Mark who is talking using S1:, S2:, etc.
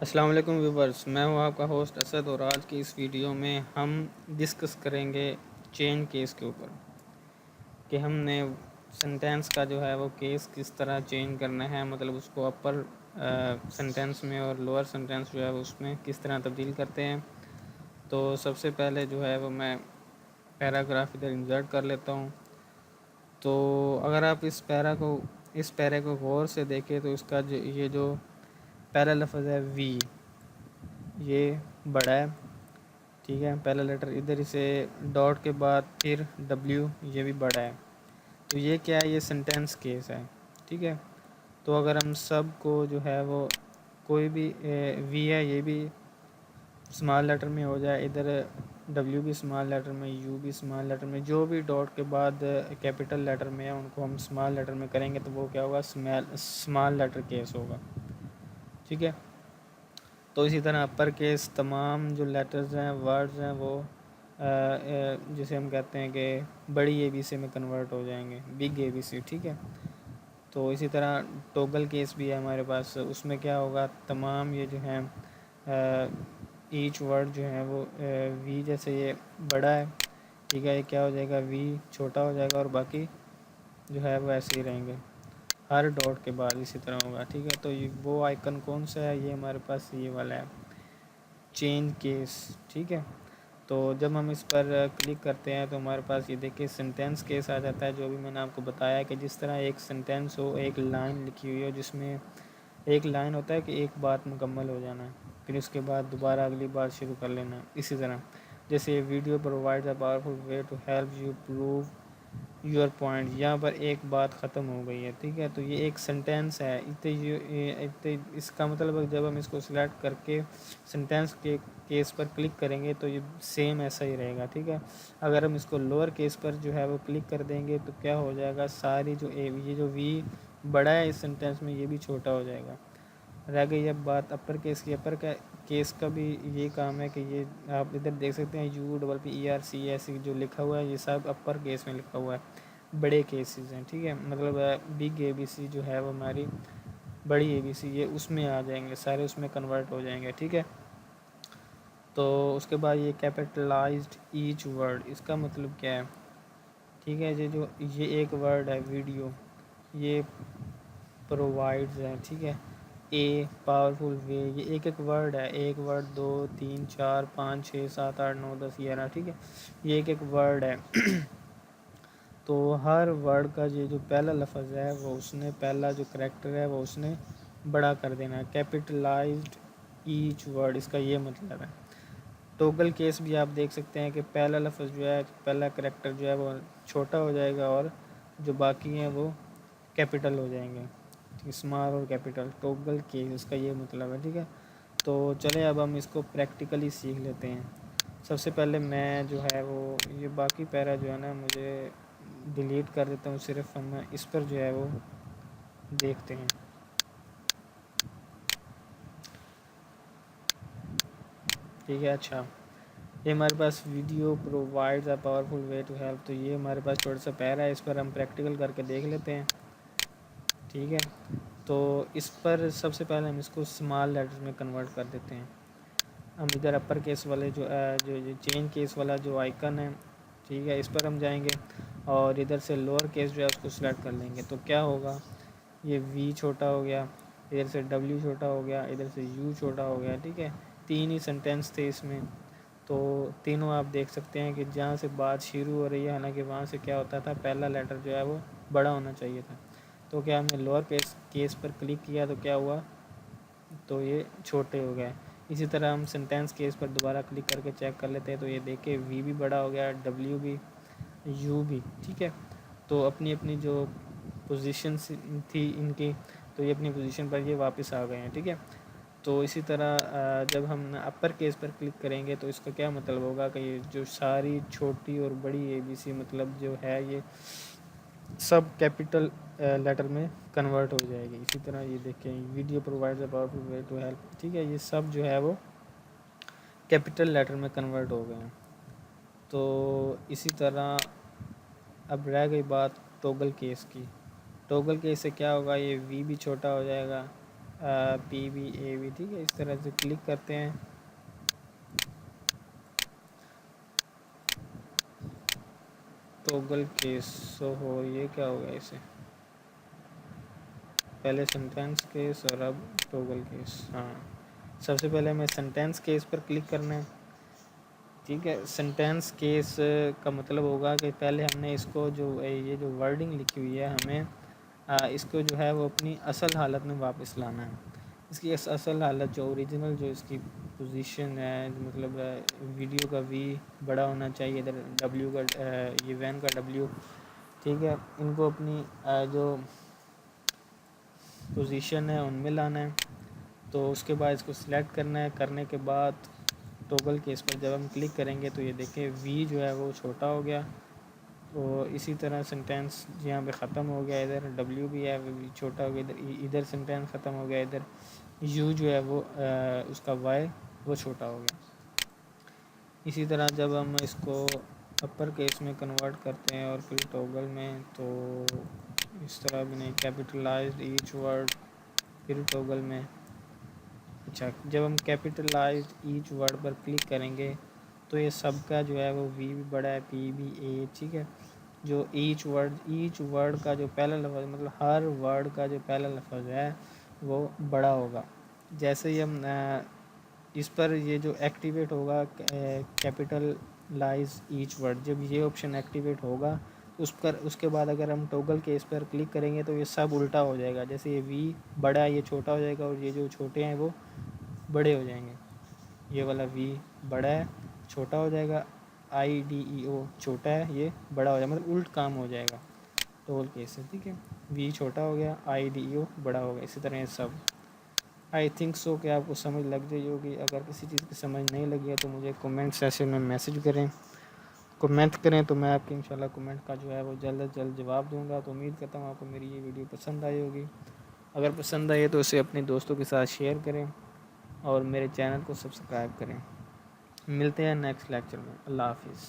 S1: السلام علیکم ویورز، میں ہوں آپ کا ہوسٹ اسد، اور آج کی اس ویڈیو میں ہم ڈسکس کریں گے چین کیس کے اوپر کہ ہم نے سنٹینس کا جو ہے وہ کیس کس طرح چینج کرنا ہے، مطلب اس کو اپر سنٹینس میں اور لوور سنٹینس جو ہے اس میں کس طرح تبدیل کرتے ہیں۔ تو سب سے پہلے جو ہے وہ میں پیراگراف ادھر انسرٹ کر لیتا ہوں۔ تو اگر آپ اس پیرے کو غور سے دیکھیں تو اس کا یہ جو پہلا لفظ ہے وی، یہ بڑا ہے، ٹھیک ہے، پہلا لیٹر ادھر اسے ڈاٹ کے بعد پھر ڈبلیو، یہ بھی بڑا ہے۔ تو یہ کیا ہے؟ یہ سنٹینس کیس ہے، ٹھیک ہے۔ تو اگر ہم سب کو جو ہے وہ کوئی بھی وی ہے یہ بھی اسمال لیٹر میں ہو جائے، ادھر ڈبلیو بھی اسمال لیٹر میں، یو بھی اسمال لیٹر میں، جو بھی ڈاٹ کے بعد کیپٹل لیٹر میں ہے ان کو ہم اسمال لیٹر میں کریں گے تو وہ کیا ہوگا؟ اسمال لیٹر کیس ہوگا، ٹھیک ہے۔ تو اسی طرح اپر کیس تمام جو لیٹرز ہیں، ورڈز ہیں، وہ جسے ہم کہتے ہیں کہ بڑی اے بی سی میں کنورٹ ہو جائیں گے، بگ اے بی سی، ٹھیک ہے۔ تو اسی طرح ٹوگل کیس بھی ہے ہمارے پاس، اس میں کیا ہوگا؟ تمام یہ جو ہیں ایچ ورڈ جو ہیں وہ وی جیسے یہ بڑا ہے، ٹھیک ہے، یہ کیا ہو جائے گا؟ وی چھوٹا ہو جائے گا، اور باقی جو ہے وہ ایسے ہی رہیں گے، ہر ڈاٹ کے بعد اسی طرح ہوگا، ٹھیک ہے۔ تو وہ آئیکن کون سا ہے؟ یہ ہمارے پاس یہ والا ہے، چین کیس، ٹھیک ہے۔ تو جب ہم اس پر کلک کرتے ہیں تو ہمارے پاس یہ دیکھیں سنٹینس کیس آ جاتا ہے، جو بھی میں نے آپ کو بتایا کہ جس طرح ایک سنٹینس ہو، ایک لائن لکھی ہوئی ہو، جس میں ایک لائن ہوتا ہے کہ ایک بات مکمل ہو جانا ہے، پھر اس کے بعد دوبارہ اگلی بات شروع کر لینا ہے۔ اسی طرح جیسے یہ video provides a powerful way to help you prove your point, یہاں پر ایک بات ختم ہو گئی ہے، ٹھیک ہے۔ تو یہ ایک سنٹینس ہے، اس کا مطلب جب ہم اس کو سلیکٹ کر کے سنٹینس کے کیس پر کلک کریں گے تو یہ سیم ایسا ہی رہے گا، ٹھیک ہے۔ اگر ہم اس کو لوور کیس پر جو ہے وہ کلک کر دیں گے تو کیا ہو جائے گا؟ ساری یہ جو وی بڑا ہے اس سنٹینس میں، یہ بھی چھوٹا ہو جائے گا۔ رہ گئی اب بات اپر کیس کی۔ اپر کیس کا بھی یہ کام ہے کہ یہ آپ ادھر دیکھ سکتے ہیں U double P E R C S جو لکھا ہوا ہے، یہ سب اپر کیس میں لکھا ہوا ہے، بڑے کیسز ہیں، ٹھیک ہے۔ مطلب بگ اے بی سی جو ہے وہ ہماری بڑی اے بی سی، یہ اس میں آ جائیں گے، سارے اس میں کنورٹ ہو جائیں گے، ٹھیک ہے۔ تو اس کے بعد یہ کیپٹلائزڈ ایچ ورڈ، اس کا مطلب کیا ہے؟ ٹھیک ہے، یہ ایک ورڈ ہے ویڈیو، یہ پرووائڈز ہے، ٹھیک ہے۔ اے پاورفل وے، یہ ایک ایک ورڈ ہے، ایک ورڈ 2 3 4 5 6 7 8 9 10 11، ٹھیک ہے، یہ ایک ایک ورڈ ہے۔ تو ہر ورڈ کا یہ جو پہلا لفظ ہے وہ اس نے پہلا جو کریکٹر ہے وہ اس نے بڑا کر دینا ہے، کیپٹلائزڈ ایچ ورڈ، اس کا یہ مطلب ہے۔ ٹوگل کیس بھی آپ دیکھ سکتے ہیں کہ پہلا لفظ جو ہے، پہلا کریکٹر جو ہے وہ چھوٹا ہو جائے گا، اور جو باقی ہیں وہ کیپٹل ہو جائیں گے، اسمال اور کیپٹل، ٹوگل کیس اس کا یہ مطلب ہے، ٹھیک ہے۔ تو چلیں اب ہم اس کو پریکٹیکلی سیکھ لیتے ہیں۔ سب سے پہلے میں جو ہے وہ یہ باقی پیرا جو ہے نا مجھے ڈیلیٹ کر دیتا ہوں، صرف ہم اس پر جو ہے وہ دیکھتے ہیں، ٹھیک ہے۔ اچھا، یہ ہمارے پاس video provides a powerful way to help, تو یہ ہمارے پاس چھوٹا سا پیرا ہے، اس پر ہم پریکٹیکل کر کے دیکھ لیتے ہیں، ٹھیک ہے۔ تو اس پر سب سے پہلے ہم اس کو اسمال لیٹر میں کنورٹ کر دیتے ہیں۔ ہم ادھر اپر کیس والے جو چین کیس والا جو آئیکن ہے، ٹھیک ہے، اس پر ہم جائیں گے، اور ادھر سے لوور کیس جو ہے اس کو سلیکٹ کر لیں گے، تو کیا ہوگا؟ یہ وی چھوٹا ہو گیا، ادھر سے ڈبلیو چھوٹا ہو گیا، ادھر سے یو چھوٹا ہو گیا، ٹھیک ہے۔ تین ہی سنٹینس تھے اس میں، تو تینوں آپ دیکھ سکتے ہیں کہ جہاں سے بات شروع ہو رہی ہے، حالانکہ وہاں سے کیا ہوتا تھا؟ پہلا لیٹر جو ہے وہ بڑا ہونا چاہیے تھا، تو کیا ہم نے لوور کیس پر کلک کیا تو کیا ہوا؟ تو یہ چھوٹے ہو گئے۔ اسی طرح ہم سنٹینس کیس پر دوبارہ کلک کر کے چیک کر لیتے ہیں، تو یہ دیکھیں وی بھی بڑا ہو گیا، ڈبلیو بھی، یو بھی، ٹھیک ہے۔ تو اپنی اپنی جو پوزیشن تھی ان کی، تو یہ اپنی پوزیشن پر یہ واپس آ گئے ہیں، ٹھیک ہے۔ تو اسی طرح جب ہم اپر کیس پر کلک کریں گے تو اس کا کیا مطلب ہوگا کہ یہ جو ساری چھوٹی اور بڑی اے بی سی مطلب جو ہے یہ سب کیپٹل لیٹر میں کنورٹ ہو جائے گی۔ اسی طرح یہ دیکھیں video provides a powerful way to help, ٹھیک ہے، یہ سب جو ہے وہ کیپٹل لیٹر میں کنورٹ ہو گئے ہیں۔ تو اسی طرح اب رہ گئی بات ٹوگل کیس کی۔ ٹوگل کیس سے کیا ہوگا؟ یہ وی بھی چھوٹا ہو جائے گا، PBAV، ٹھیک ہے، اس طرح سے کلک کرتے ہیں. ٹوگل کیس ہو، یہ کیا ہوگا اسے، پہلے سینٹینس کیس اور اب ٹوگل کیس. ہاں، سب سے پہلے ہمیں سینٹینس کیس پر کلک کرنا ہے. ٹھیک ہے، سینٹینس کیس کا مطلب ہوگا کہ پہلے ہم نے اس کو جو یہ جو ورڈنگ لکھی ہوئی ہے ہمیں اس کو جو ہے وہ اپنی اصل حالت میں واپس لانا ہے. اس کی اصل حالت جو اوریجنل جو اس کی پوزیشن ہے، مطلب ویڈیو کا وی بڑا ہونا چاہیے، ادھر ڈبلیو کا یہ وین کا ڈبلیو. ٹھیک ہے، ان کو اپنی جو پوزیشن ہے ان میں لانا ہے. تو اس کے بعد اس کو سلیکٹ کرنا ہے. کرنے کے بعد ٹوگل کیس پر جب ہم کلک کریں گے تو یہ دیکھیں وی جو ہے وہ چھوٹا ہو گیا. تو اسی طرح سینٹینس یہاں پہ ختم ہو گیا، ادھر ڈبلیو بھی ہے وہ بھی چھوٹا ہو گیا، ادھر سینٹینس ختم ہو گیا، ادھر یو جو ہے وہ اس کا وائی وہ چھوٹا ہو گیا. اسی طرح جب ہم اس کو اپر کیس میں کنورٹ کرتے ہیں اور پھر ٹوگل میں، تو اس طرح بھی نہیں، کیپیٹلائزڈ ایچ ورڈ پھر ٹوگل میں. اچھا، جب ہم کیپیٹلائزڈ ایچ ورڈ پر کلک کریں گے تو یہ سب کا جو ہے وہ وی بھی بڑا ہے، پی بھی اے. ٹھیک ہے، جو ایچ ورڈ کا جو پہلا لفظ، مطلب ہر ورڈ کا جو پہلا لفظ ہے وہ بڑا ہوگا. جیسے ہی ہم اس پر یہ جو ایکٹیویٹ ہوگا کیپیٹل لائز ایچ ورڈ، جب یہ آپشن ایکٹیویٹ ہوگا اس کے بعد اگر ہم ٹوگل کیس پر کلک کریں گے تو یہ سب الٹا ہو جائے گا. جیسے یہ وی بڑا ہے یہ چھوٹا ہو جائے گا، اور یہ جو چھوٹے ہیں وہ بڑے ہو جائیں گے. یہ والا وی بڑا ہے چھوٹا ہو جائے گا، IDEO چھوٹا ہے یہ بڑا ہو جائے گا، مطلب الٹ کام ہو جائے گا ٹوگل کیس سے. ٹھیک ہے، وی چھوٹا ہو گیا، IDEO بڑا ہو گیا. اسی طرح یہ سب آئی تھنک سو کہ آپ کو سمجھ لگ جائے ہوگی. اگر کسی چیز کی سمجھ نہیں لگی ہے تو مجھے کومنٹ سیشن میں میسج کریں، کومنٹ کریں، تو میں آپ کی انشاءاللہ کومنٹ کا جو ہے وہ جلد از جلد جواب دوں گا. تو امید کرتا ہوں آپ کو میری یہ ویڈیو پسند آئی ہوگی. اگر پسند آئی ہے تو اسے اپنے دوستوں کے ساتھ شیئر کریں اور میرے چینل کو سبسکرائب کریں. ملتے ہیں نیکسٹ لیکچر میں. اللہ حافظ.